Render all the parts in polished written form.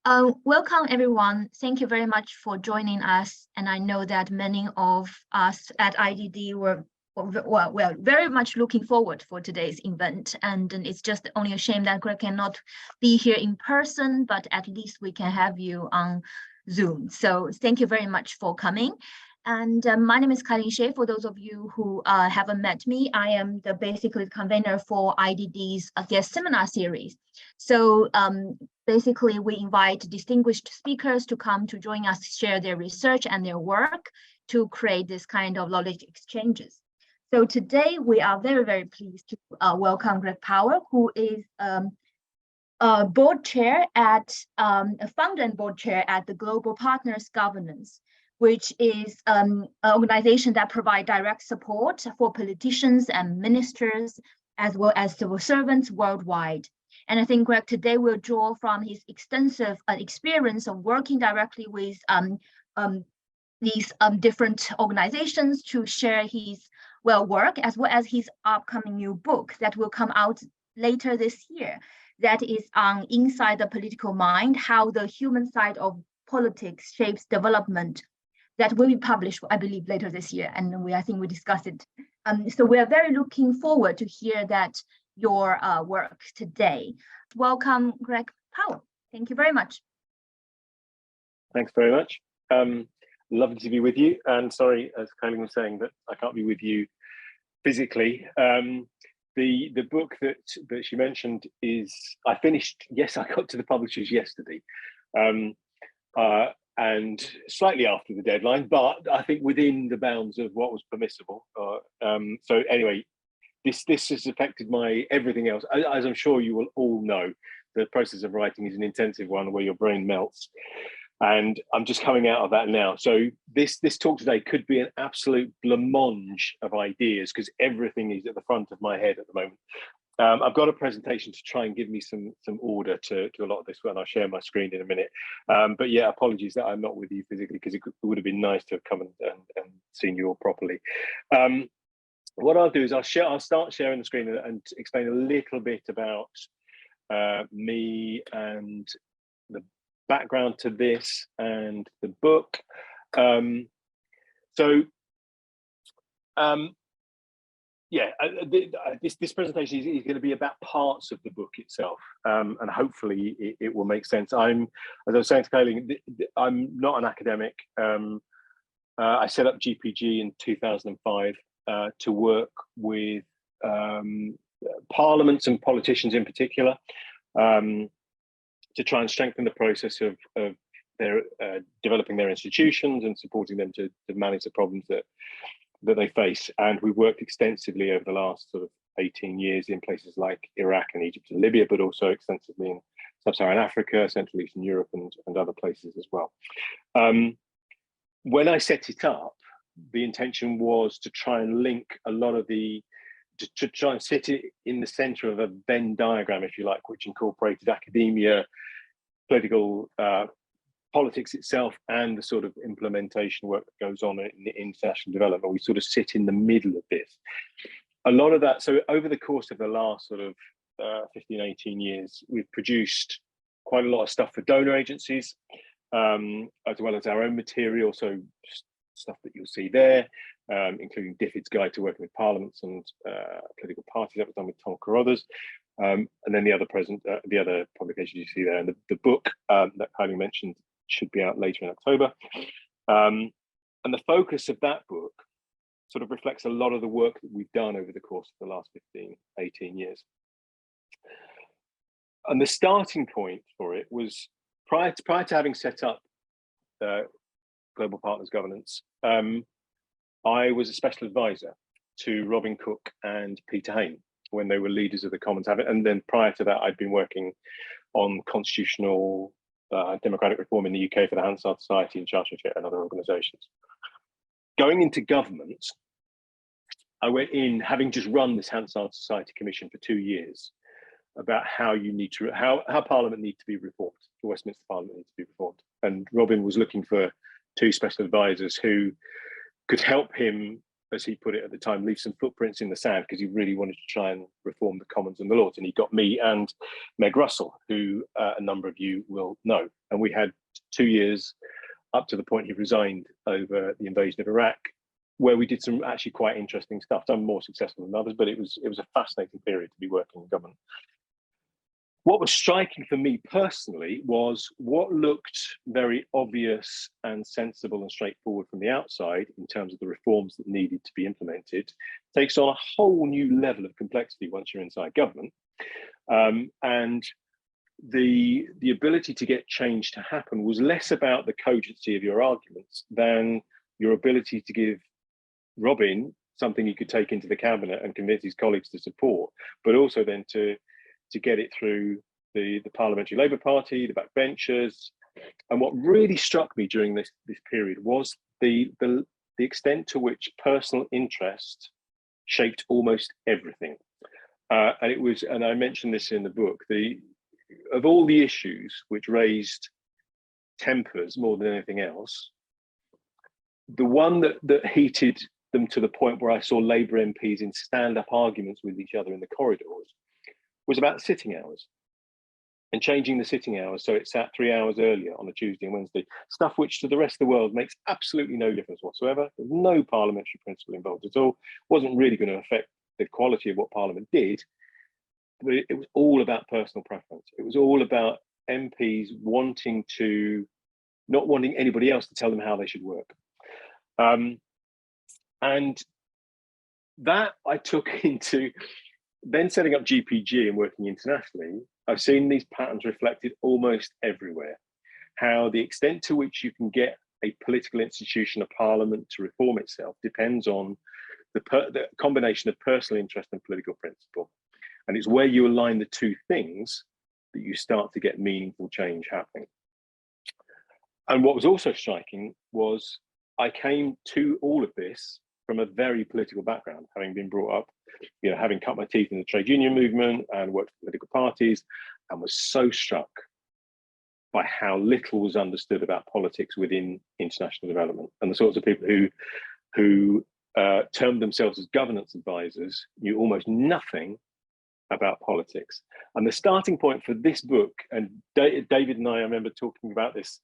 Welcome, everyone. Thank you very much for joining us. And I know that many of us at IDD were very much looking forward for today's event. And it's just only a shame that Greg cannot be here in person, but at least we can have you on Zoom. So thank you very much for coming. And my name is Kai-Lin Xie. For those of you who haven't met me, I am basically the convener for IDD's guest seminar series. So basically, we invite distinguished speakers to come to join us, share their research and their work to create this kind of knowledge exchanges. So today, we are very, very pleased to welcome Greg Power, who is a board chair at a founder and board chair at the Global Partners Governance, which is an organization that provides direct support for politicians and ministers, as well as civil servants worldwide. And I think Greg today will draw from his extensive experience of working directly with these different organizations to share his work, as well as his upcoming new book that will come out later this year. That is on Inside the Political Mind, how the human side of politics shapes development. That will be published, I believe, later this year, and I think we discussed it. So we are very looking forward to hear that your work today. Welcome, Greg Power. Thank you very much. Thanks very much. Lovely to be with you. And sorry, as Kai-Lin was saying, that I can't be with you physically. The book that she mentioned is, I finished, yes, I got to the publishers yesterday. And slightly after the deadline, but I think within the bounds of what was permissible. So anyway, this has affected my everything else. As I'm sure you will all know, the process of writing is an intensive one where your brain melts. And I'm just coming out of that now. So this talk today could be an absolute blancmange of ideas because everything is at the front of my head at the moment. I've got a presentation to try and give me some order to a lot of this when I'll share my screen in a minute. But yeah, apologies that I'm not with you physically because it would have been nice to have come and seen you all properly. What I'll do is I'll start sharing the screen and explain a little bit about me and the background to this and the book. Yeah, this presentation is going to be about parts of the book itself, and hopefully it will make sense. As I was saying to Kai-Lin, I'm not an academic. I set up GPG in 2005 to work with parliaments and politicians in particular, to try and strengthen the process of their developing their institutions and supporting them to manage the problems that they face. And we worked extensively over the last sort of 18 years in places like Iraq and Egypt and Libya, but also extensively in Sub-Saharan Africa, Central Eastern Europe, and other places as well. When I set it up, the intention was to try and link a lot of to try and sit it in the center of a Venn diagram, if you like, which incorporated academia, political politics itself, and the sort of implementation work that goes on in international development. We sort of sit in the middle of this. A lot of that, so over the course of the last sort of 15, 18 years, we've produced quite a lot of stuff for donor agencies, as well as our own material, so stuff that you'll see there, including DFID's Guide to Working with Parliaments and Political Parties, that was done with Tom Carruthers. And then the other publications you see there, and the book that Kai-Lin mentioned should be out later in October. And the focus of that book sort of reflects a lot of the work that we've done over the course of the last 15, 18 years. And the starting point for it was prior to having set up Global Partners Governance, I was a special advisor to Robin Cook and Peter Hain when they were leaders of the Commons. And then prior to that, I'd been working on constitutional democratic reform in the UK for the Hansard Society and Chartership and other organisations. Going into government, I went in having just run this Hansard Society Commission for 2 years about how Parliament needs to be reformed, the Westminster Parliament needs to be reformed. And Robin was looking for 2 special advisors who could help him as he put it at the time, leave some footprints in the sand, because he really wanted to try and reform the Commons and the Lords. And he got me and Meg Russell, who a number of you will know. And we had 2 years up to the point he resigned over the invasion of Iraq, where we did some actually quite interesting stuff. Some more successful than others, but it was a fascinating period to be working in government. What was striking for me personally was what looked very obvious and sensible and straightforward from the outside in terms of the reforms that needed to be implemented takes on a whole new level of complexity once you're inside government. And the ability to get change to happen was less about the cogency of your arguments than your ability to give Robin something he could take into the cabinet and convince his colleagues to support, but also then to get it through the Parliamentary Labour Party, the backbenchers. And what really struck me during this period was the extent to which personal interest shaped almost everything. And it was, and I mentioned this in the book, of all the issues which raised tempers more than anything else, the one that heated them to the point where I saw Labour MPs in stand-up arguments with each other in the corridors was about sitting hours and changing the sitting hours so it sat 3 hours earlier on a Tuesday and Wednesday, stuff which to the rest of the world makes absolutely no difference whatsoever. There's no parliamentary principle involved at all. Wasn't really going to affect the quality of what Parliament did, but it was all about personal preference. It was all about MPs not wanting anybody else to tell them how they should work. And that I took into then setting up GPG and working internationally. I've seen these patterns reflected almost everywhere. How the extent to which you can get a political institution, a parliament, to reform itself depends on the combination of personal interest and political principle. And it's where you align the two things that you start to get meaningful change happening. And what was also striking was I came to all of this from a very political background, having been brought up, having cut my teeth in the trade union movement and worked for political parties, and was so struck by how little was understood about politics within international development, and the sorts of people who termed themselves as governance advisors knew almost nothing about politics. And the starting point for this book, and David and I remember talking about this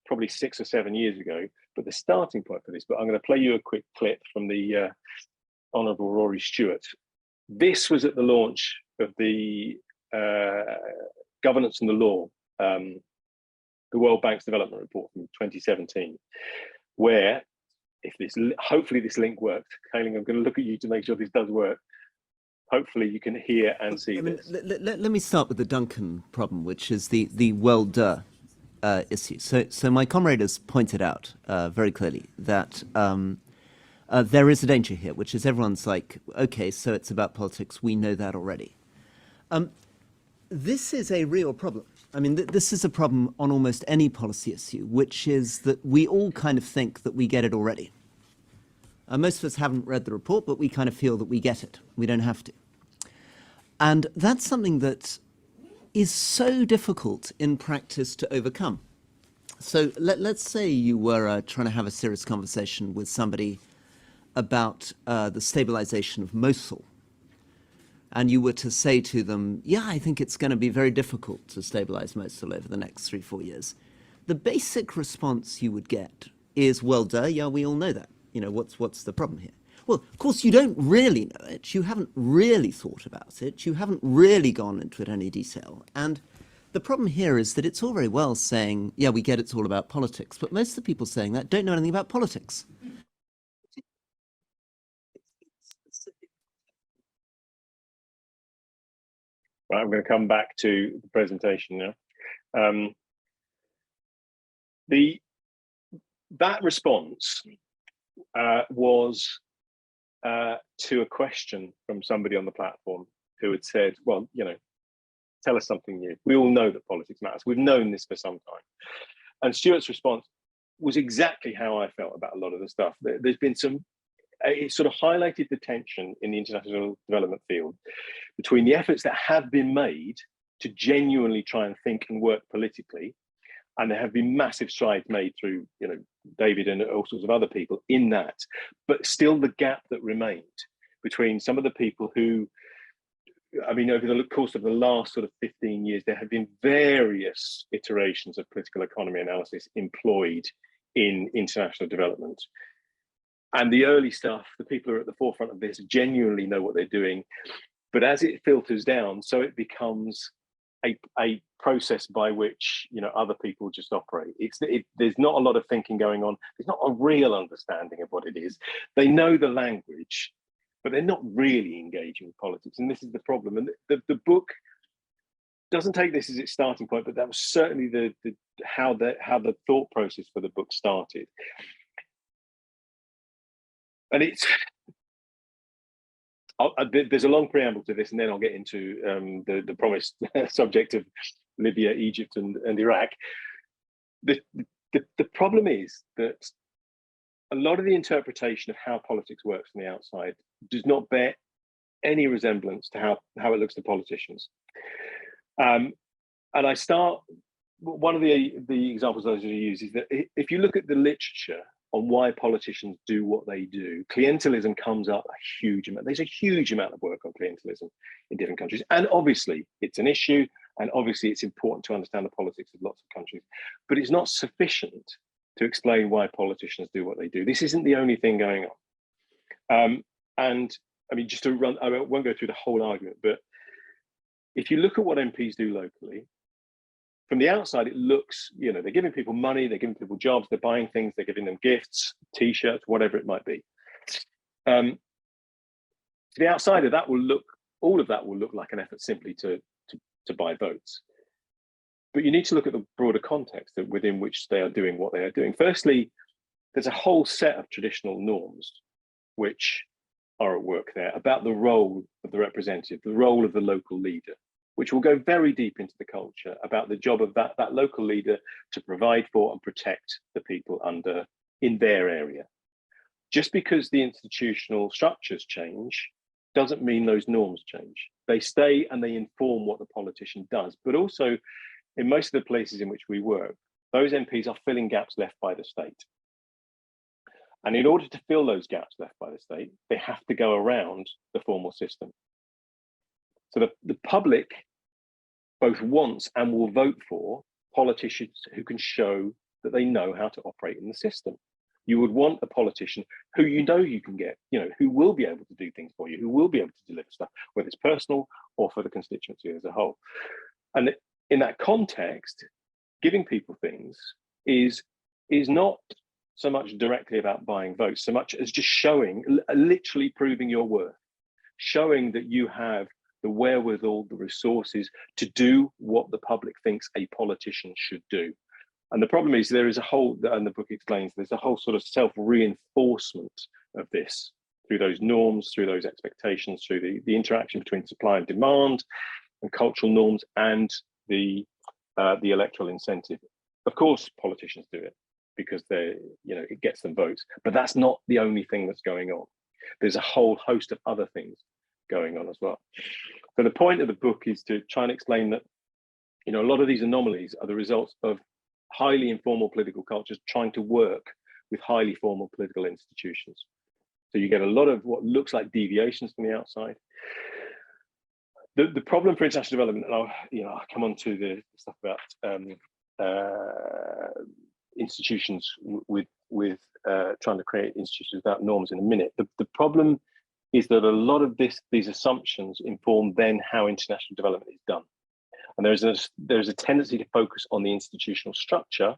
probably 6 or 7 years ago, but the starting point for this book, I'm going to play you a quick clip from the Honourable Rory Stewart. This was at the launch of the Governance and the Law, the World Bank's development report from 2017, where, hopefully this link worked. Kayling, I'm going to look at you to make sure this does work. Hopefully you can hear and see this. Let me start with the Duncan problem, which is the well-duh issue. So my comrade has pointed out very clearly that there is a danger here, which is everyone's like, okay, so it's about politics. We know that already. This is a real problem. I mean, this is a problem on almost any policy issue, which is that we all kind of think that we get it already. Most of us haven't read the report, but we kind of feel that we get it. We don't have to. And that's something that is so difficult in practice to overcome. So let's say you were trying to have a serious conversation with somebody about the stabilization of Mosul. And you were to say to them, yeah, I think it's going to be very difficult to stabilize Mosul over the next 3-4 years. The basic response you would get is, well, duh, yeah, we all know that. What's the problem here? Well, of course, you don't really know it. You haven't really thought about it. You haven't really gone into it in any detail. And the problem here is that it's all very well saying, yeah, we get it's all about politics. But most of the people saying that don't know anything about politics. Right, I'm going to come back to the presentation now. That response was to a question from somebody on the platform who had said, well, tell us something new. We all know that politics matters. We've known this for some time. And Stuart's response was exactly how I felt about a lot of the stuff. There's been it sort of highlighted the tension in the international development field between the efforts that have been made to genuinely try and think and work politically, And there have been massive strides made through, David and all sorts of other people in that. But still the gap that remained between some of the people who, over the course of the last sort of 15 years, there have been various iterations of political economy analysis employed in international development. And the early stuff, the people who are at the forefront of this genuinely know what they're doing. But as it filters down, so it becomes a process by which other people just operate. There's not a lot of thinking going on. There's not a real understanding of what it is. They know the language, but they're not really engaging with politics, and this is the problem. And the book doesn't take this as its starting point, but that was certainly how the thought process for the book started. And there's a long preamble to this, and then I'll get into the promised subject of Libya, Egypt, and Iraq. The problem is that a lot of the interpretation of how politics works from the outside does not bear any resemblance to how it looks to politicians. And I start, one of the examples I was going to use is that if you look at the literature on why politicians do what they do, clientelism comes up a huge amount. There's a huge amount of work on clientelism in different countries. And obviously it's an issue, and obviously it's important to understand the politics of lots of countries, but it's not sufficient to explain why politicians do what they do. This isn't the only thing going on. And just to run, I won't go through the whole argument, but if you look at what MPs do locally, from the outside, it looks, they're giving people money, they're giving people jobs, they're buying things, they're giving them gifts, T-shirts, whatever it might be. To the outsider, all of that will look like an effort simply to buy votes. But you need to look at the broader context within which they are doing what they are doing. Firstly, there's a whole set of traditional norms which are at work there about the role of the representative, the role of the local leader, which will go very deep into the culture about the job of that local leader to provide for and protect the people in their area. Just because the institutional structures change doesn't mean those norms change. They stay and they inform what the politician does. But also, in most of the places in which we work, those MPs are filling gaps left by the state. And in order to fill those gaps left by the state, they have to go around the formal system. So the public both wants and will vote for politicians who can show that they know how to operate in the system. You would want a politician who you can get, who will be able to do things for you, who will be able to deliver stuff, whether it's personal or for the constituency as a whole. And in that context, giving people things is not so much directly about buying votes, so much as just literally proving your worth, showing that you have the wherewithal, the resources to do what the public thinks a politician should do. And the problem is there is a whole, and the book explains, there's a whole sort of self-reinforcement of this through those norms, through those expectations, through the interaction between supply and demand and cultural norms and the electoral incentive. Of course, politicians do it because it gets them votes, but that's not the only thing that's going on. There's a whole host of other things going on as well. So the point of the book is to try and explain that, a lot of these anomalies are the results of highly informal political cultures trying to work with highly formal political institutions. So you get a lot of what looks like deviations from the outside. The problem for international development, and I'll come on to the stuff about institutions with trying to create institutions without norms in a minute. The problem is that a lot of these assumptions inform then how international development is done. And there's a tendency to focus on the institutional structure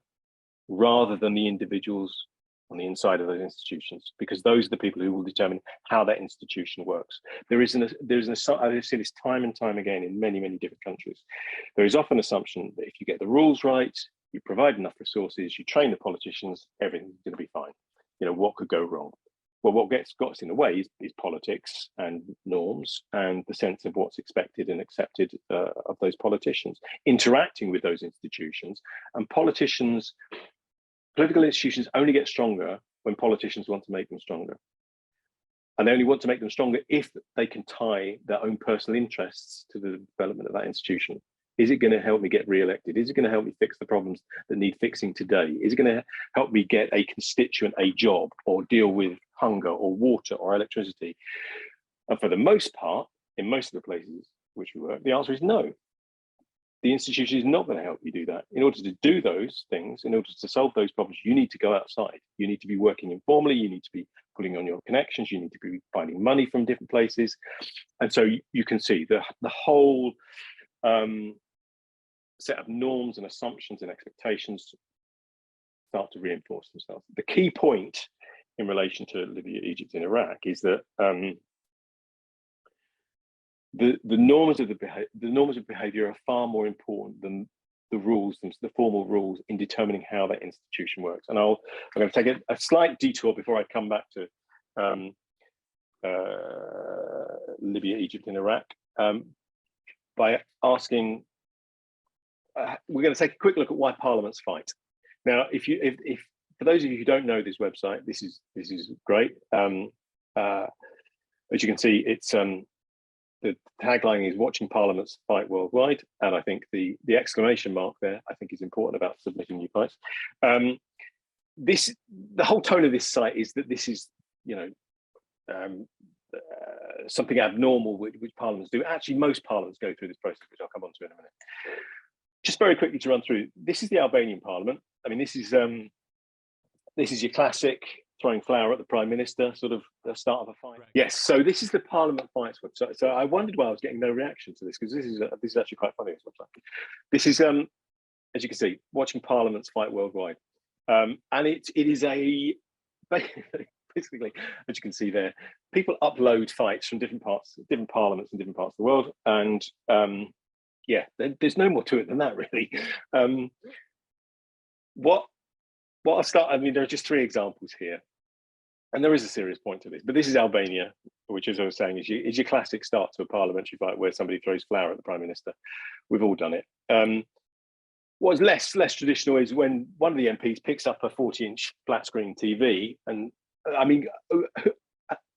rather than the individuals on the inside of those institutions, because those are the people who will determine how that institution works. I've seen this time and time again in many, many different countries. There is often an assumption that if you get the rules right, you provide enough resources, you train the politicians, everything's going to be fine. What could go wrong? Well, what gets in the way is politics and norms and the sense of what's expected and accepted of those politicians interacting with those institutions. And political institutions only get stronger when politicians want to make them stronger. And they only want to make them stronger if they can tie their own personal interests to the development of that institution. Is it going to help me get re-elected? Is it going to help me fix the problems that need fixing today? Is it going to help me get a constituent a job, or deal with hunger or water or electricity? And for the most part, in most of the places which we work, the answer is no. The institution is not going to help you do that. In order to do those things, in order to solve those problems, you need to go outside. You need to be working informally. You need to be pulling on your connections. You need to be finding money from different places. And so you can see the whole set of norms and assumptions and expectations start to reinforce themselves. The key point in relation to Libya, Egypt, and Iraq is that the norms of behavior are far more important than the rules, the formal rules, in determining how that institution works. And I'm going to take a slight detour before I come back to Libya, Egypt, and Iraq by asking. We're going to take a quick look at why parliaments fight. Now, if for those of you who don't know this website, this is great. As you can see, it's the tagline is "Watching Parliaments Fight Worldwide," and I think the exclamation mark there, I think, is important about submitting new fights. The whole tone of this site is that this is, something abnormal which parliaments do. Actually, most parliaments go through this process, which I'll come on to in a minute. Just very quickly to run through, this is the Albanian parliament. I mean, this is your classic throwing flour at the prime minister, sort of the start of a fight. Right. Yes, so this is the Parliament Fights website. So I wondered why I was getting no reaction to this, because this is actually quite funny. This is, as you can see, watching parliaments fight worldwide, and it is basically, as you can see there, people upload fights from different parliaments in different parts of the world, and yeah, there's no more to it than that, really. What I'll start, I mean, there are just 3 examples here, and there is a serious point to this, but this is Albania, which, as I was saying, is your classic start to a parliamentary fight where somebody throws flour at the prime minister. We've all done it. What's less traditional is when one of the MPs picks up a 40-inch flat screen TV, and I mean,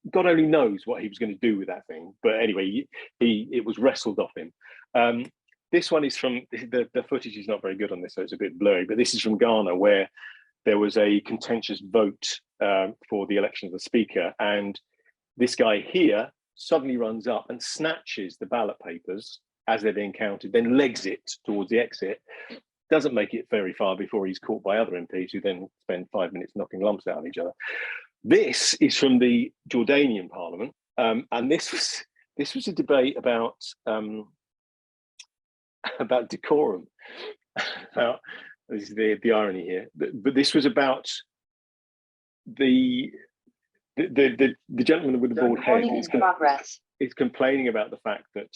God only knows what he was going to do with that thing, but anyway, it was wrestled off him. This one is from, the footage is not very good on this, so it's a bit blurry, but this is from Ghana, where there was a contentious vote for the election of the speaker, and this guy here suddenly runs up and snatches the ballot papers as they're being counted, then legs it towards the exit. Doesn't make it very far before he's caught by other MPs, who then spend 5 minutes knocking lumps out of each other. This is from the Jordanian parliament, and this was a debate about decorum. This is the irony here, but this was about the gentleman with the bald head is complaining about the fact that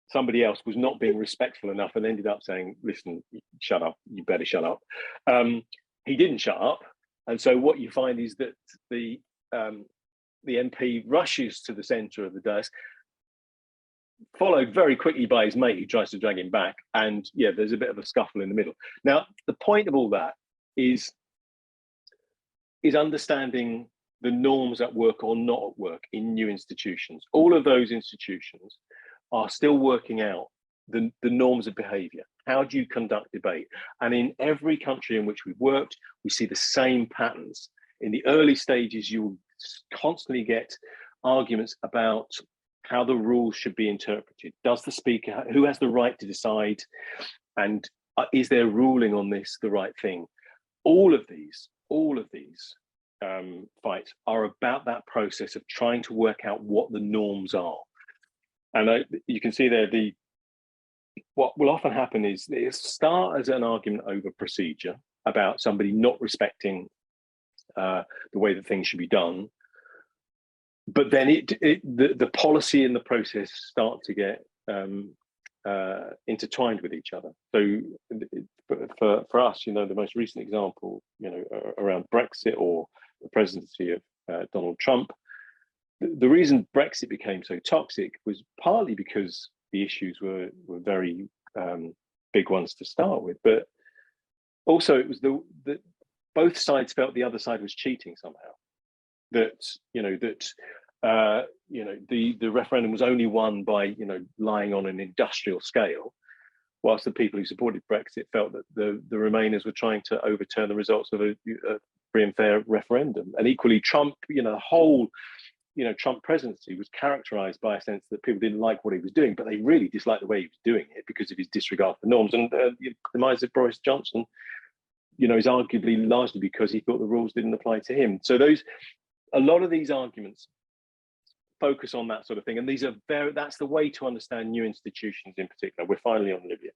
somebody else was not being respectful enough, and ended up saying, "Listen, shut up, you better shut up." He didn't shut up, and so what you find is that the MP rushes to the centre of the desk, followed very quickly by his mate, who tries to drag him back, and yeah, there's a bit of a scuffle in the middle. Now, the point of all that is understanding the norms at work or not at work in new institutions. All of those institutions are still working out the norms of behaviour. How do you conduct debate? And in every country in which we've worked, we see the same patterns. In the early stages, you'll constantly get arguments about how the rules should be interpreted. Does the speaker, who has the right to decide, and is their ruling on this the right thing? All of these fights are about that process of trying to work out what the norms are. And you can see there, what will often happen is it start as an argument over procedure, about somebody not respecting the way that things should be done. But then the policy and the process start to get intertwined with each other. So for us, the most recent example, around Brexit or the presidency of Donald Trump, the reason Brexit became so toxic was partly because the issues were very big ones to start with, but also it was that both sides felt the other side was cheating somehow. That the referendum was only won by lying on an industrial scale, whilst the people who supported Brexit felt that the Remainers were trying to overturn the results of a free and fair referendum. And equally, Trump, the whole Trump presidency was characterized by a sense that people didn't like what he was doing, but they really disliked the way he was doing it because of his disregard for norms. And the demise of Boris Johnson, is arguably largely because he thought the rules didn't apply to him. So a lot of these arguments focus on that sort of thing, and that's the way to understand new institutions in particular. We're finally on Libya.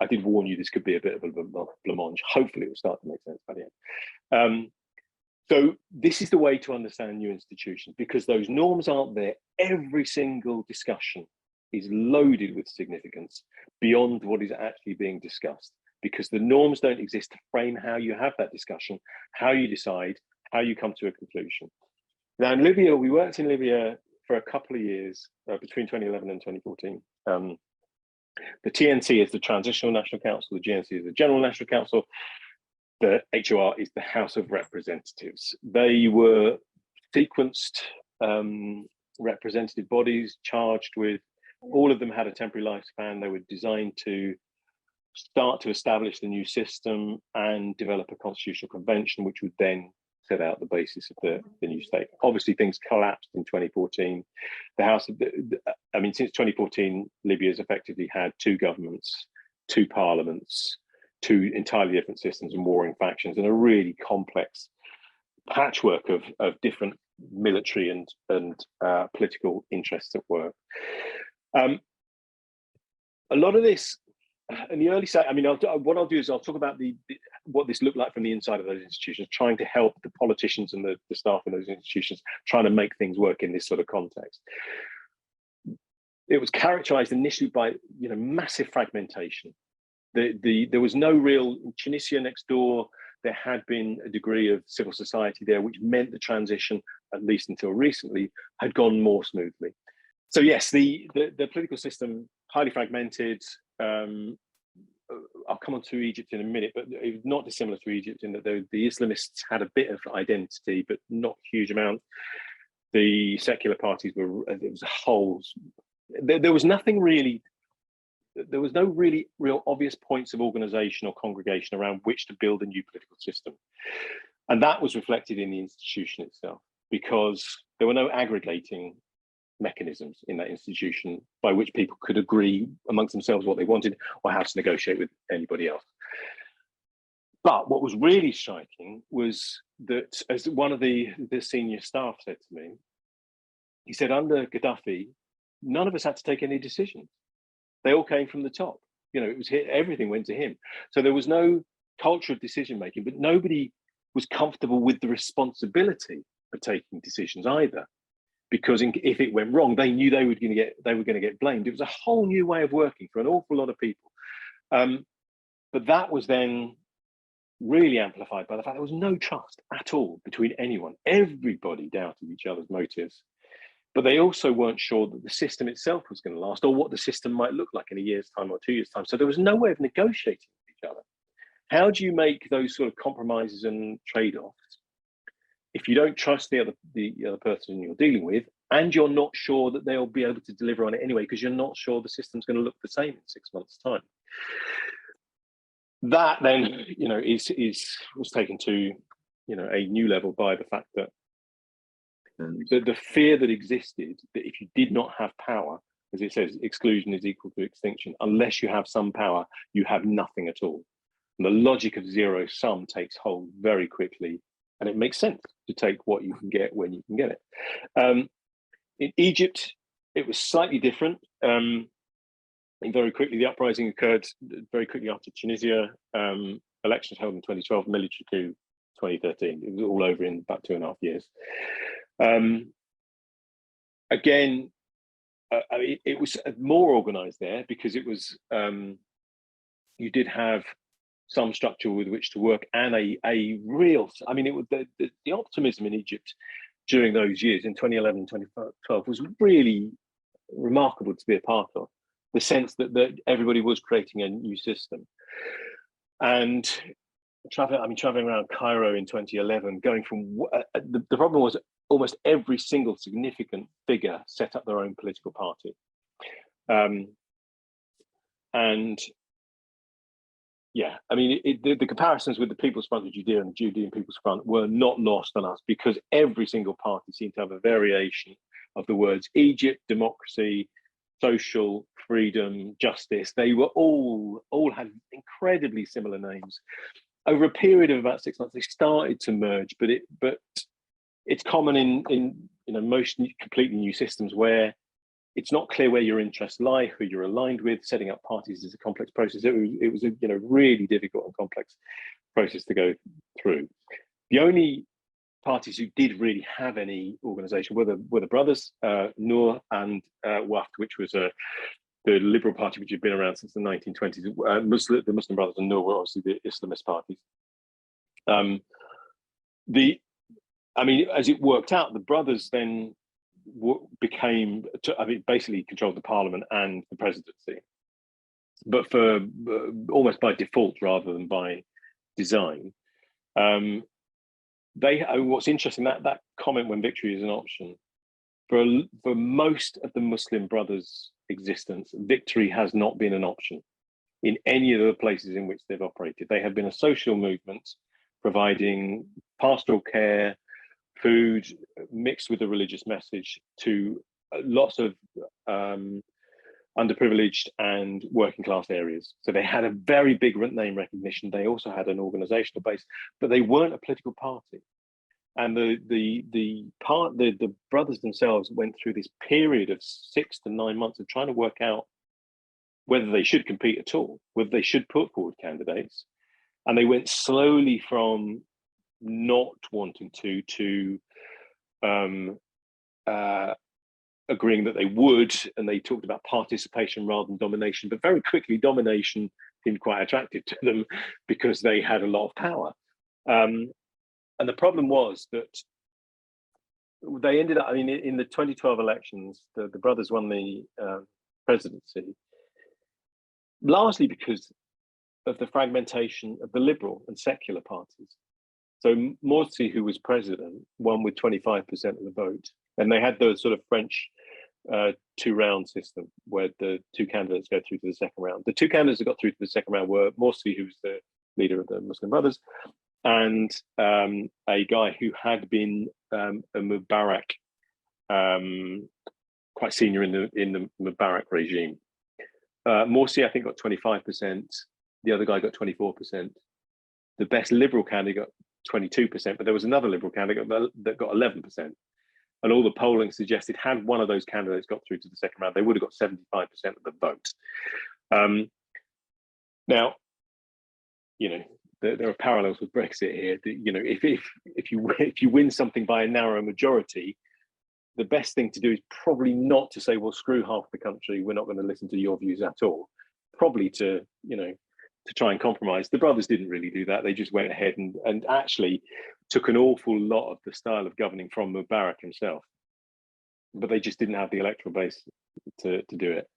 I did warn you this could be a bit of a blancmange. Hopefully it will start to make sense by the end. So this is the way to understand new institutions, because those norms aren't there. Every single discussion is loaded with significance beyond what is actually being discussed, because the norms don't exist to frame how you have that discussion, how you decide, how you come to a conclusion. Now in Libya, we worked in Libya for a couple of years, between 2011 and 2014. The TNC is the Transitional National Council, the GNC is the General National Council, the HOR is the House of Representatives. They were sequenced representative bodies charged with, all of them had a temporary lifespan. They were designed to start to establish the new system and develop a constitutional convention, which would then set out the basis of the new state. Obviously, things collapsed in 2014. Since 2014, Libya has effectively had two governments, two parliaments, two entirely different systems and warring factions, and a really complex patchwork of different military and political interests at work. A lot of this in the early stage, what I'll do is I'll talk about what this looked like from the inside of those institutions, trying to help the politicians and the staff in those institutions, trying to make things work in this sort of context. It was characterized initially by massive fragmentation. There was no real, in Tunisia next door, there had been a degree of civil society there, which meant the transition, at least until recently, had gone more smoothly. So yes, the political system, highly fragmented. I'll come on to Egypt in a minute, but it was not dissimilar to Egypt in that the Islamists had a bit of identity, but not a huge amount. The secular parties it was a whole, there was nothing really, there was no really real obvious points of organization or congregation around which to build a new political system. And that was reflected in the institution itself, because there were no aggregating mechanisms in that institution by which people could agree amongst themselves what they wanted or how to negotiate with anybody else. But what was really striking was that, as one of the senior staff said to me, he said, under Gaddafi, none of us had to take any decisions. They all came from the top. It was everything went to him. So there was no culture of decision making, but nobody was comfortable with the responsibility of taking decisions either, because if it went wrong, they knew they were going to get blamed. It was a whole new way of working for an awful lot of people. But that was then really amplified by the fact there was no trust at all between anyone. Everybody doubted each other's motives, but they also weren't sure that the system itself was going to last, or what the system might look like in a year's time or 2 years' time. So there was no way of negotiating with each other. How do you make those sort of compromises and trade-offs if you don't trust the other person you're dealing with, and you're not sure that they'll be able to deliver on it anyway, because you're not sure the system's going to look the same in 6 months' time? That then, was taken to, a new level by the fact that the fear that existed that if you did not have power, as it says, exclusion is equal to extinction. Unless you have some power, you have nothing at all. And the logic of zero sum takes hold very quickly, and it makes sense to take what you can get when you can get it. In Egypt, it was slightly different. Very quickly, the uprising occurred very quickly after Tunisia. Elections held in 2012, military coup 2013. It was all over in about 2.5 years. Again, it was more organized there because it was, you did have some structure with which to work, and a real, it was the optimism in Egypt during those years in 2011, 2012 was really remarkable to be a part of. The sense that everybody was creating a new system. And traveling around Cairo in 2011, going from the problem was almost every single significant figure set up their own political party. And yeah, I mean, the comparisons with the People's Front of Judea and the Judean People's Front were not lost on us, because every single party seemed to have a variation of the words Egypt, democracy, social, freedom, justice. They were all had incredibly similar names. Over a period of about 6 months, they started to merge, but it's common in most completely new systems where it's not clear where your interests lie, who you're aligned with. Setting up parties is a complex process. It was a really difficult and complex process to go through. The only parties who did really have any organisation were the brothers, Nur and Wafd, which was the Liberal Party, which had been around since the 1920s. The Muslim Brothers and Nur were obviously the Islamist parties. As it worked out, the brothers then basically controlled the parliament and the presidency, but for almost by default rather than by design. What's interesting, that comment, when victory is an option, for most of the Muslim Brothers' existence, victory has not been an option in any of the places in which they've operated. They have been a social movement providing pastoral care, food mixed with a religious message to lots of underprivileged and working class areas. So they had a very big name recognition. They also had an organizational base, but they weren't a political party. And the brothers themselves went through this period of 6 to 9 months of trying to work out whether they should compete at all, whether they should put forward candidates. And they went slowly from not wanting to agreeing that they would, and they talked about participation rather than domination. But very quickly, domination seemed quite attractive to them because they had a lot of power. And the problem was that they ended up, in the 2012 elections, the brothers won the presidency, largely because of the fragmentation of the liberal and secular parties. So Morsi, who was president, won with 25% of the vote. And they had the sort of French two-round system where the two candidates go through to the second round. The two candidates that got through to the second round were Morsi, who was the leader of the Muslim Brothers, and a guy who had been a Mubarak, quite senior in the Mubarak regime. Morsi, I think, got 25%. The other guy got 24%. The best liberal candidate got 22%, but there was another liberal candidate that got 11%. And all the polling suggested, had one of those candidates got through to the second round, they would have got 75% of the vote. Now, there are parallels with Brexit here. If you win something by a narrow majority, the best thing to do is probably not to say, well, screw half the country, we're not going to listen to your views at all. Probably to try and compromise. The brothers didn't really do that. They just went ahead and actually took an awful lot of the style of governing from Mubarak himself, but they just didn't have the electoral base to do it.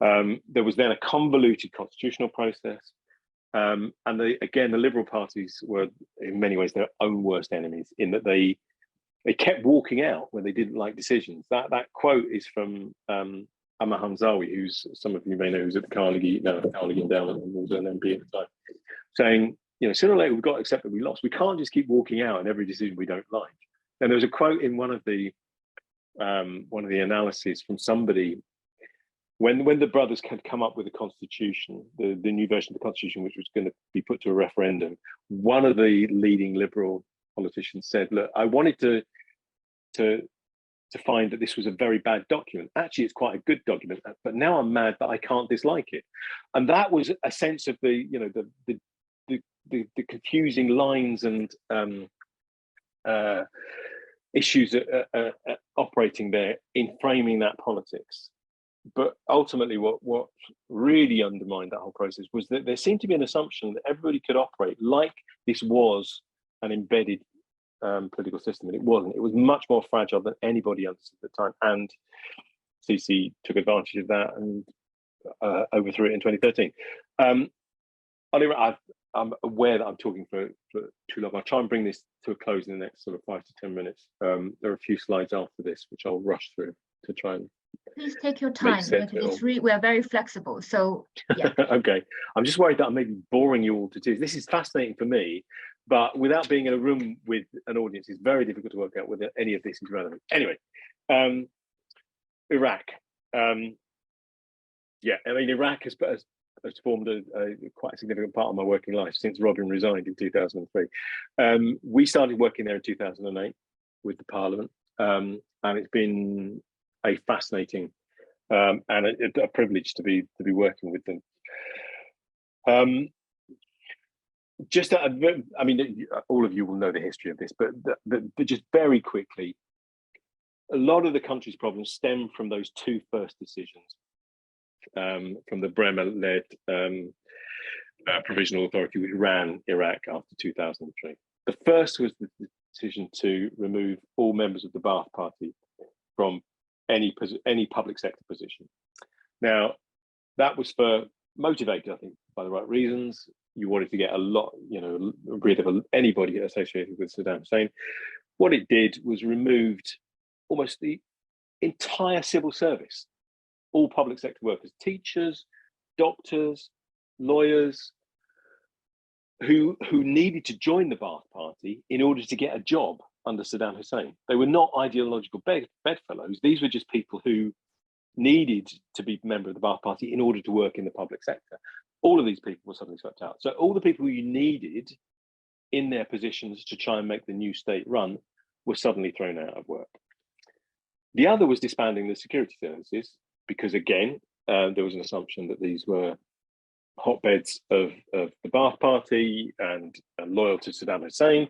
There was then a convoluted constitutional process. And the Liberal parties were in many ways their own worst enemies, in that they kept walking out when they didn't like decisions. That quote is from Amma Hamzawi, who's, some of you may know, who's at the Carnegie Endowment and was an MP at the time, saying, sooner or later we've got to accept that we lost. We can't just keep walking out in every decision we don't like. And there was a quote in one of the analyses from somebody when the brothers had come up with the constitution, the new version of the constitution, which was going to be put to a referendum. One of the leading liberal politicians said, "Look, I wanted to find that this was a very bad document. Actually, it's quite a good document, but now I'm mad that I can't dislike it." And that was a sense of the confusing lines and issues operating there in framing that politics. But ultimately, what really undermined that whole process was that there seemed to be an assumption that everybody could operate like this was an embedded political system, and it wasn't. It was much more fragile than anybody understood at the time, and Sisi took advantage of that and overthrew it in 2013. I'm aware that I'm talking for too long. I'll try and bring this to a close in the next sort of 5 to 10 minutes. There are a few slides after this, which I'll rush through to try and Please take your time, sense because of it it's really, we are very flexible. So yeah. Okay, I'm just worried that I'm maybe boring you all to tears. This is fascinating for me, but without being in a room with an audience, it's very difficult to work out whether any of this is relevant. Anyway, Iraq. Yeah, I mean, Iraq has formed a quite a significant part of my working life since Robin resigned in 2003. We started working there in 2008 with the Parliament, and it's been a fascinating and a privilege to be working with them. I mean, all of you will know the history of this, but just very quickly, a lot of the country's problems stem from those two first decisions from the Bremer-led provisional authority which ran Iraq after 2003. The first was the decision to remove all members of the Ba'ath Party from any public sector position. Now, that was motivated, I think, by the right reasons. You wanted to get a lot, rid of anybody associated with Saddam Hussein. What it did was removed almost the entire civil service, all public sector workers, teachers, doctors, lawyers, who needed to join the Ba'ath Party in order to get a job under Saddam Hussein. They were not ideological bedfellows. These were just people who needed to be a member of the Ba'ath Party in order to work in the public sector. All of these people were suddenly swept out. So all the people you needed in their positions to try and make the new state run were suddenly thrown out of work. The other was disbanding the security services, because again, there was an assumption that these were hotbeds of the Ba'ath Party and loyal to Saddam Hussein.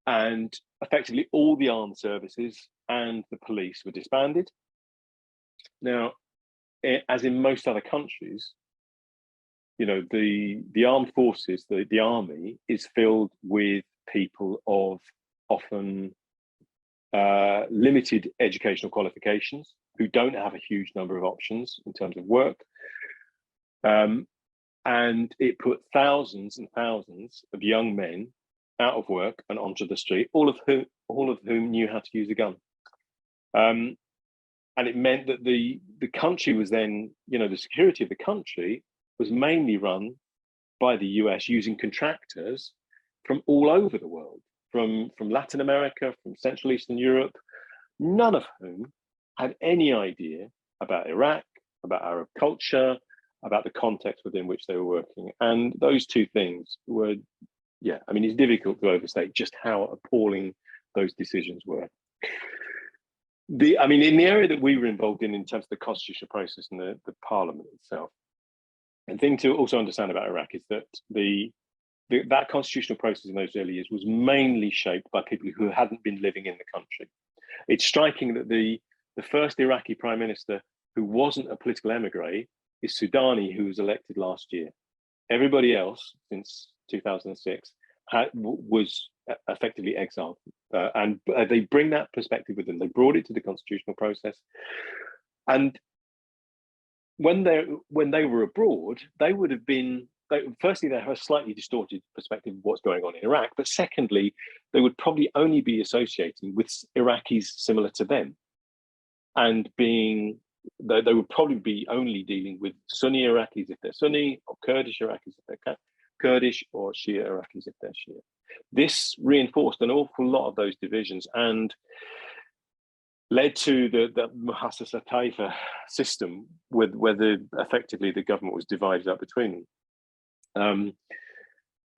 And effectively all the armed services and the police were disbanded. Now, as in most other countries, the armed forces, the army, is filled with people of often limited educational qualifications who don't have a huge number of options in terms of work. And it put thousands and thousands of young men out of work and onto the street, all of whom knew how to use a gun. And it meant that the country was then, the security of the country was mainly run by the US using contractors from all over the world, from Latin America, from Central Eastern Europe, none of whom had any idea about Iraq, about Arab culture, about the context within which they were working. And those two things were, I mean, it's difficult to overstate just how appalling those decisions were. In the area that we were involved in terms of the constitutional process and the parliament itself, the thing to also understand about Iraq is that that constitutional process in those early years was mainly shaped by people who hadn't been living in the country. It's striking that the first Iraqi prime minister who wasn't a political emigre is Soudani, who was elected last year. Everybody else since 2006 was effectively exiled, and they bring that perspective with them. They brought it to the constitutional process, and when they were abroad, they would have been. Firstly, they have a slightly distorted perspective of what's going on in Iraq, but secondly, they would probably only be associating with Iraqis similar to them, and they would probably be only dealing with Sunni Iraqis if they're Sunni, or Kurdish Iraqis if they're Kurdish, or Shia Iraqis if they're Shia. This reinforced an awful lot of those divisions and led to the Muhassasa Taifa system, where effectively the government was divided up between them.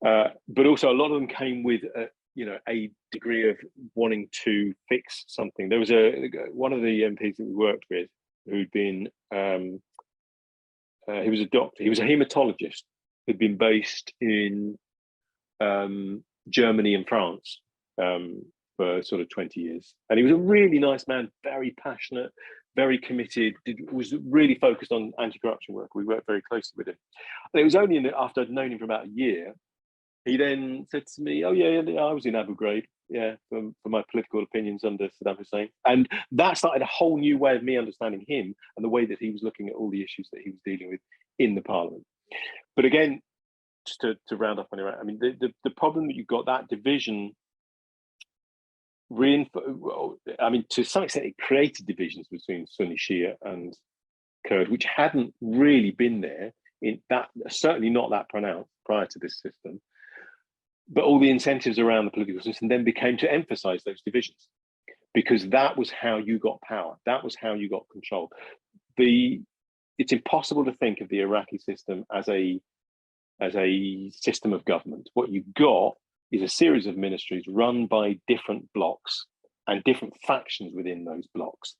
But also a lot of them came with a degree of wanting to fix something. There was one of the MPs that we worked with who'd been he was a doctor, he was a hematologist who'd been based in Germany and France for sort of 20 years. And he was a really nice man, very passionate, very committed, was really focused on anti-corruption work. We worked very closely with him. And it was only after I'd known him for about a year, he then said to me, oh yeah, I was in Abu Ghraib, for my political opinions under Saddam Hussein. And that started a whole new way of me understanding him and the way that he was looking at all the issues that he was dealing with in the parliament. But again, just to round up on Iraq, I mean, the problem that you've got, that division, I mean, to some extent, it created divisions between Sunni Shia and Kurd, which hadn't really been there in that, certainly not that pronounced prior to this system. But all the incentives around the political system then became to emphasize those divisions, because that was how you got power. That was how you got control. It's impossible to think of the Iraqi system as a system of government. What you got is a series of ministries run by different blocks and different factions within those blocks,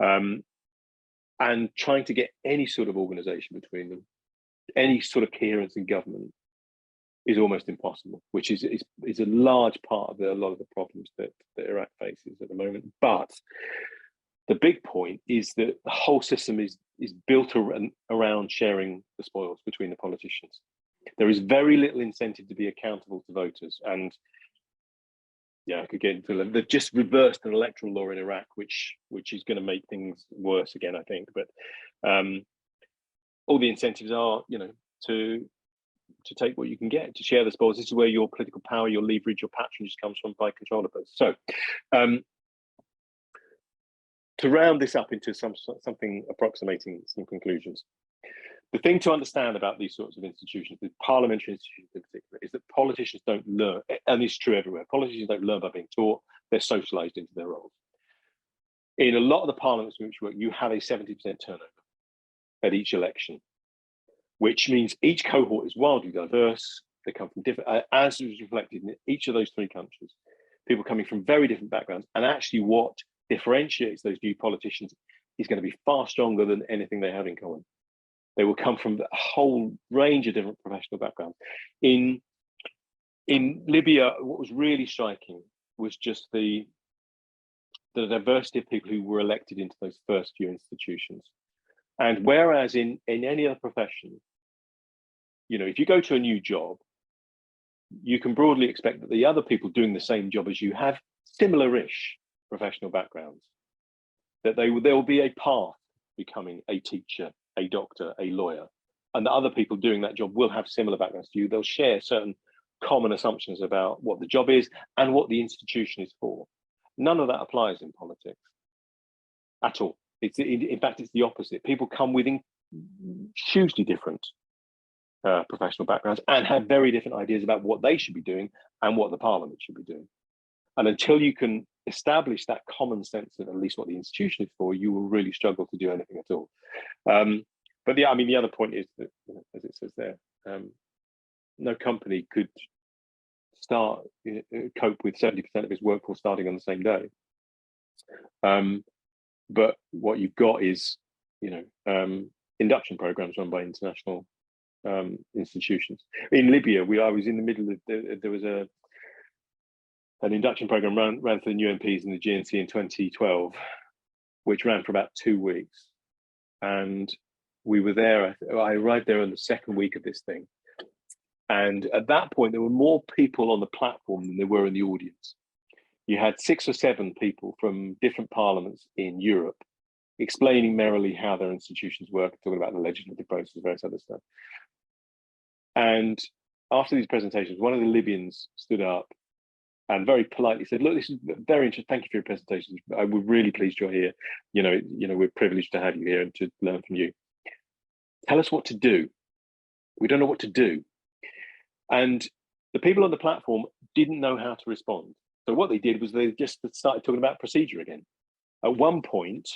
and trying to get any sort of organization between them, any sort of coherence in government, is almost impossible, which is a large part of a lot of the problems that Iraq faces at the moment. But the big point is that the whole system is built around sharing the spoils between the politicians. There is very little incentive to be accountable to voters. And yeah, again, they've just reversed an electoral law in Iraq, which is going to make things worse again, I think. But all the incentives are, to take what you can get, to share the spoils. This is where your political power, your leverage, your patronage comes from, by control of those. So to round this up into something approximating some conclusions, the thing to understand about these sorts of institutions, the parliamentary institutions in particular, is that politicians don't learn, and it's true everywhere, politicians don't learn by being taught, they're socialized into their roles. In a lot of the parliaments in which you work, you have a 70% turnover at each election, which means each cohort is wildly diverse. They come from different, as is reflected in each of those three countries, people coming from very different backgrounds. And actually what differentiates those new politicians is going to be far stronger than anything they have in common. They will come from a whole range of different professional backgrounds. In Libya, what was really striking was just the diversity of people who were elected into those first few institutions. And whereas in any other profession, if you go to a new job, you can broadly expect that the other people doing the same job as you have similar-ish professional backgrounds, that there will be a path becoming a teacher, a doctor, a lawyer, and the other people doing that job will have similar backgrounds to you. They'll share certain common assumptions about what the job is and what the institution is for. None of that applies in politics at all. In fact, it's the opposite. People come with hugely different professional backgrounds and have very different ideas about what they should be doing and what the parliament should be doing. And until you can establish that common sense of at least what the institution is for, you will really struggle to do anything at all. But yeah, I mean, the other point is that, as it says there, no company could cope with 70% of its workforce starting on the same day. But what you've got is, induction programs run by international institutions. In Libya, I was in the middle of, there was an induction program ran for the new MPs in the GNC in 2012, which ran for about 2 weeks. And we were there, I arrived there on the second week of this thing. And at that point, there were more people on the platform than there were in the audience. You had 6 or 7 people from different parliaments in Europe explaining merrily how their institutions work, talking about the legislative process, various other stuff. And after these presentations, one of the Libyans stood up and very politely said, "Look, this is very interesting. Thank you for your presentations. We're really pleased you're here. We're privileged to have you here and to learn from you. Tell us what to do. We don't know what to do." And the people on the platform didn't know how to respond. So what they did was they just started talking about procedure again. At one point,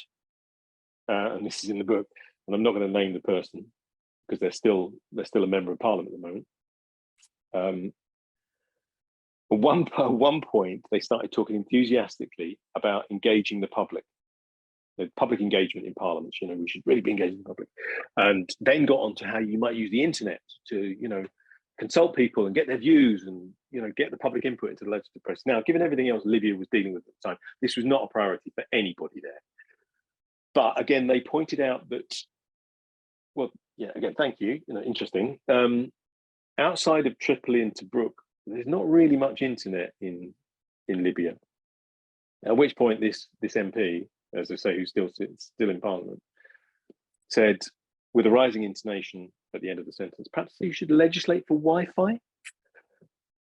and this is in the book, and I'm not going to name the person because they're still a member of parliament at the moment. At one point, they started talking enthusiastically about engaging the public engagement in parliament. We should really be engaging the public, and then got on to how you might use the internet to, consult people and get their views and, get the public input into the legislative process. Now, given everything else Libya was dealing with at the time, this was not a priority for anybody there. But again, they pointed out that, well, yeah, again, thank you, interesting. Outside of Tripoli and Tobruk, there's not really much internet in Libya. At which point this MP, as I say, who's still in parliament, said, with a rising intonation at the end of the sentence, perhaps you should legislate for Wi-Fi.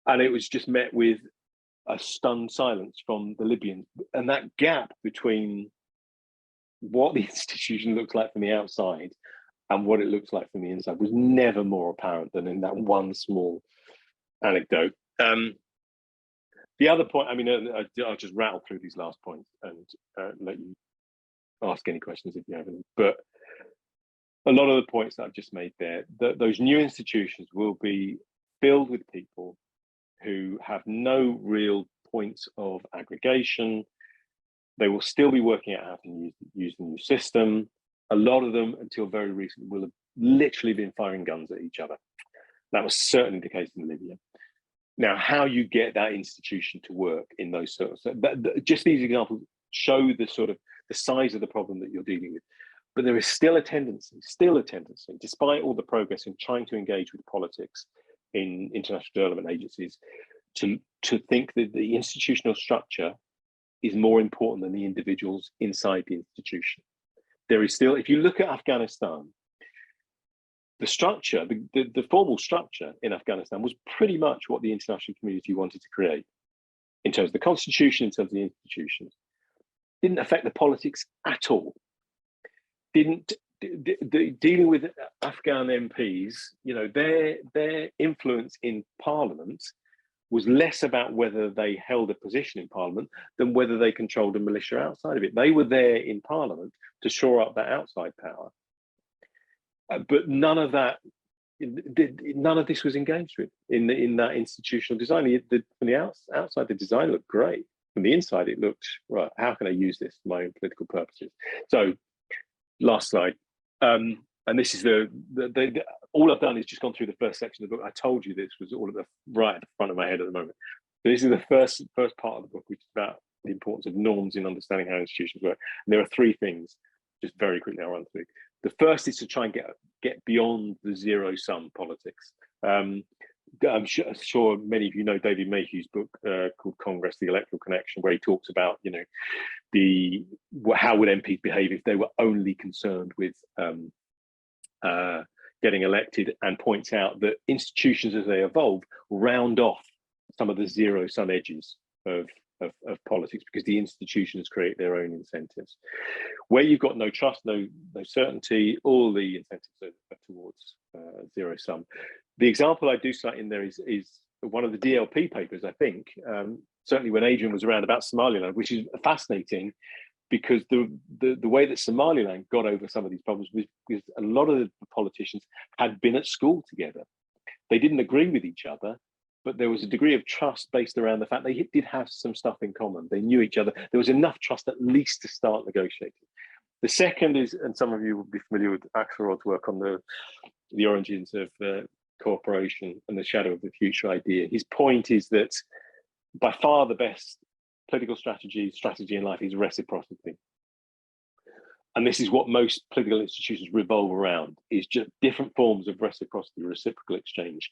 And it was just met with a stunned silence from the Libyans. And that gap between what the institution looks like from the outside and what it looks like from the inside was never more apparent than in that one small anecdote. The other point, I mean, I'll just rattle through these last points and let you ask any questions if you have any. But a lot of the points that I've just made there, those new institutions will be filled with people who have no real points of aggregation. They will still be working out how to use the new system. A lot of them, until very recently, will have literally been firing guns at each other. That was certainly the case in Libya. Now, how you get that institution to work in those sort of, just these examples show the sort of the size of the problem that you're dealing with. But there is still a tendency, despite all the progress in trying to engage with politics in international development agencies, to think that the institutional structure is more important than the individuals inside the institution. There is still, if you look at Afghanistan, the structure, the formal structure in Afghanistan was pretty much what the international community wanted to create in terms of the constitution, in terms of the institutions. Didn't affect the politics at all. Dealing with Afghan MPs, you know, their influence in parliament was less about whether they held a position in parliament than whether they controlled a militia outside of it. They were there in parliament to shore up that outside power. But none of this was engaged with in that institutional design. From the outside, the design looked great. From the inside, it looked, right, how can I use this for my own political purposes? So, last slide. And this is all I've done is just gone through the first section of the book. I told you this was all right at the front of my head at the moment. So this is the first part of the book, which is about the importance of norms in understanding how institutions work. And there are three things, just very quickly I'll run through. The first is to try and get beyond the zero-sum politics. I'm sure many of you know David Mayhew's book called Congress, The Electoral Connection, where he talks about, you know, how would MPs behave if they were only concerned with getting elected, and points out that institutions as they evolve round off some of the zero-sum edges of politics, because the institutions create their own incentives. Where you've got no trust, no certainty, all the incentives are towards zero-sum. The example I do cite in there is one of the DLP papers, I think, certainly when Adrian was around, about Somaliland, which is fascinating, because the way that Somaliland got over some of these problems was because a lot of the politicians had been at school together. They didn't agree with each other, but there was a degree of trust based around the fact they did have some stuff in common. They knew each other. There was enough trust at least to start negotiating. The second is, and some of you will be familiar with Axelrod's work on the origins of cooperation and the shadow of the future idea. His point is that by far the best political strategy in life is reciprocity. And this is what most political institutions revolve around, is just different forms of reciprocity, reciprocal exchange.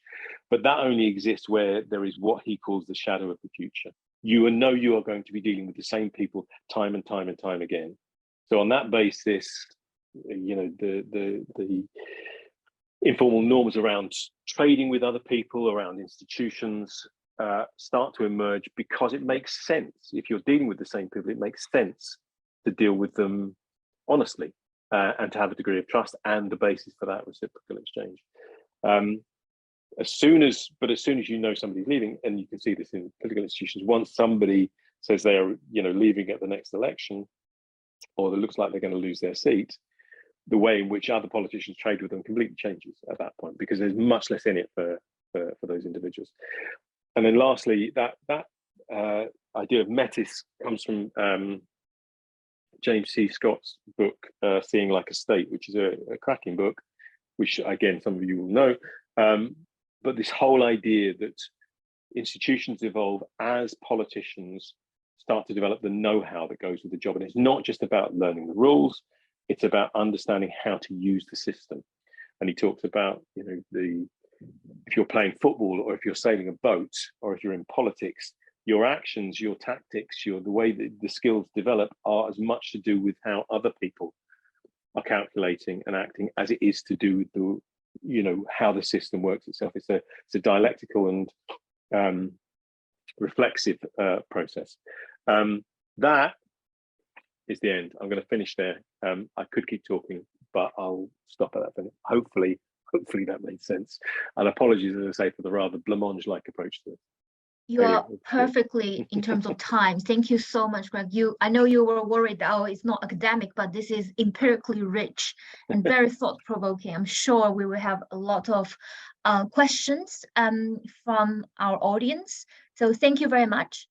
But that only exists where there is what he calls the shadow of the future. You know you are going to be dealing with the same people time and time and time again. So on that basis, you know, the informal norms around trading with other people, around institutions, start to emerge, because it makes sense. If you're dealing with the same people, it makes sense to deal with them honestly, and to have a degree of trust and the basis for that reciprocal exchange. As soon as you know somebody's leaving, and you can see this in political institutions, once somebody says they are, you know, leaving at the next election, or it looks like they're going to lose their seat, the way in which other politicians trade with them completely changes at that point, because there's much less in it for those individuals. And then lastly, that idea of metis comes from James C. Scott's book, Seeing Like a State, which is a cracking book, which again, some of you will know. But this whole idea that institutions evolve as politicians start to develop the know-how that goes with the job. And it's not just about learning the rules, it's about understanding how to use the system. And he talks about, you know, if you're playing football, or if you're sailing a boat, or if you're in politics, your actions, your tactics, the way that the skills develop are as much to do with how other people are calculating and acting as it is to do with you know, how the system works itself. It's a dialectical and reflexive process. That is the end. I'm going to finish there. I could keep talking, but I'll stop at that point. Hopefully that made sense. And apologies, as I say, for the rather blancmange-like approach to it. You are perfectly in terms of time. Thank you so much, Greg. I know you were worried that, oh, it's not academic, but this is empirically rich and very thought-provoking. I'm sure we will have a lot of questions from our audience. So thank you very much.